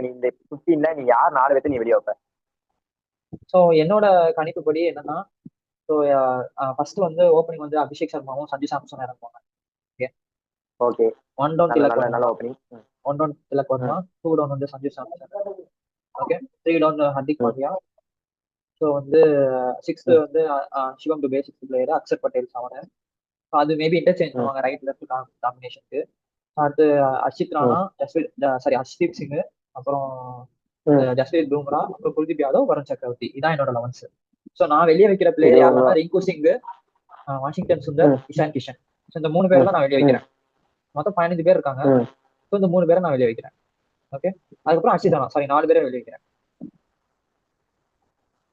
இந்த 15ல நீ யார் 4 பேர்த்த நீ வெளியே வைப்ப? ஸோ என்னோட கணிப்புப்படி என்னன்னா, ஸோ ஃபர்ஸ்ட் வந்து ஓப்பனிங் வந்து அபிஷேக் சர்மாவும் சஞ்சு சாம்சனும் இறங்குவாங்க. ஓகே. ஓகே. ஒன் டவுன் நல்ல திலக் நல்ல வர்மா. நல்ல opening. One down Tilak Varma. ம். டூ டவுன் வந்து Sanju Samson. Okay. Three down Hardik ம். பாண்டியா. ஸோ வந்து சிக்ஸ்த் ம். வந்து Shivam Dube sixth player, Axar Patel seven. அது மேபி இன்டர்சேஞ்ச் ம். பண்ணுவாங்க ரைட் லெஃப்ட் காம்பினேஷனுக்கு. அடுத்து அர்ஷித் ராணா, ம். சாரி ஹர்ஷ்தீப் சிங், அப்புறம் ம். ஜஸ்பிரீத் பும்ரா, அப்புறம் குல்தீப் யாதவ், வருண் சக்கரவர்த்தி. இதான் என்னோட லெவன்ஸ். ஸோ நான் வெளியே வைக்கிற இது பிளேயர் உங்க. யாருன்னா ரிங்கு சிங், வாஷிங்டன் சுந்தர், ம். இஷான் கிஷன். ஸோ இந்த 3 பேர் ம். தான் நான் வெளியே ம். வைக்கிறேன். மொத்தம் 15 பேர் இருக்காங்க. ம். ஸோ இந்த 3 பேரை நான் வெளியே வைக்கிறேன். ஓகே. அதுக்கப்புறம் அர்ஷித் ராணா, சாரி 4 பேரை வெளியே வைக்கிறேன்.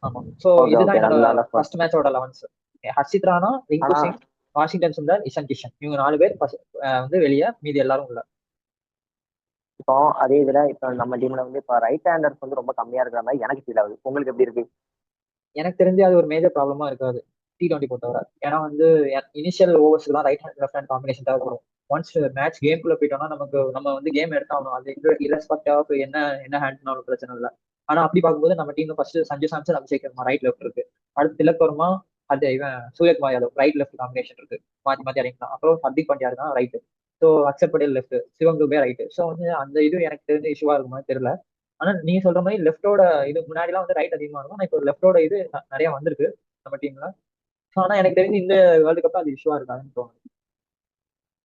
ஆமா. ஸோ ஓகே இதுதான் ஓகே, என்னோட நல்ல நல்ல ஸ்குவாட். ஃபர்ஸ்ட் மேட்சோட லெவன்ஸ். ஹர்ஷித் ராணா, ரிங்கு ஆனா சிங், வாஷிங்டன் சுந்தர், இஷான் கிஷன். இவங்க 4 பேர் வந்து வெளியே, மீதி எல்லாரும் உள்ள. இப்போ அதே இதுல இப்போ நம்ம டீம்ல வந்து இப்போ ரைட் ஹேண்டர்ஸ் வந்து ரொம்ப கம்மியா இருக்கிற மாதிரி எனக்கு ஃபீல் ஆகுது. உங்களுக்கு எப்படி இருக்கு? எனக்கு தெரிஞ்சு அது ஒரு மேஜர் ப்ராப்ளமா இருக்காது T20 பொறுத்தவரை. ஏன்னா வந்து இனிஷியல் ஓவர்ஸ்க்கு தான் right hand left hand combination தேவைப்படும். ஒன்ஸ் மேட்ச் கேம்குள்ள போயிட்டோம்னா நமக்கு நம்ம வந்து கேம் எடுத்தாகணும். அது இரஸ்பெக்ட் ஆஃப் என்ன என்ன ஹேண்ட்னாலும் பிரச்சனை இல்லை. ஆனா அப்படி பார்க்கும்போது நம்ம டீம்ல first Sanju Samson, Abhishek Sharma right left இருக்கு. அடுத்து திலக் வர்மா, அது இவன் Suryakumar Yadav right left combination இருக்கு. மாத்தி மாத்தி இறங்கிக்கலாம். அப்புறம் ஹர்திக் பாண்டியா தான் right. So Axar Patel left, Shivam Dube right. So வந்து அந்த இது எனக்கு தெரிஞ்ச இஷ்யூவா இருக்குமா தெரியல. ஆனா நீங்க சொல்ற மாதிரி லெஃப்டோட இது முன்னாடி எல்லாம் வந்து ரைட் அதிகமா இருக்கும். ஆனா இப்போ லெஃப்டோட இது நிறைய வந்திருக்கு நம்ம டீம்ல. ஆனா எனக்கு தெரிஞ்சு இந்த வேர்ல்டு கப்ல அது இஷ்யூவா இருக்காதுன்னு தோணுது.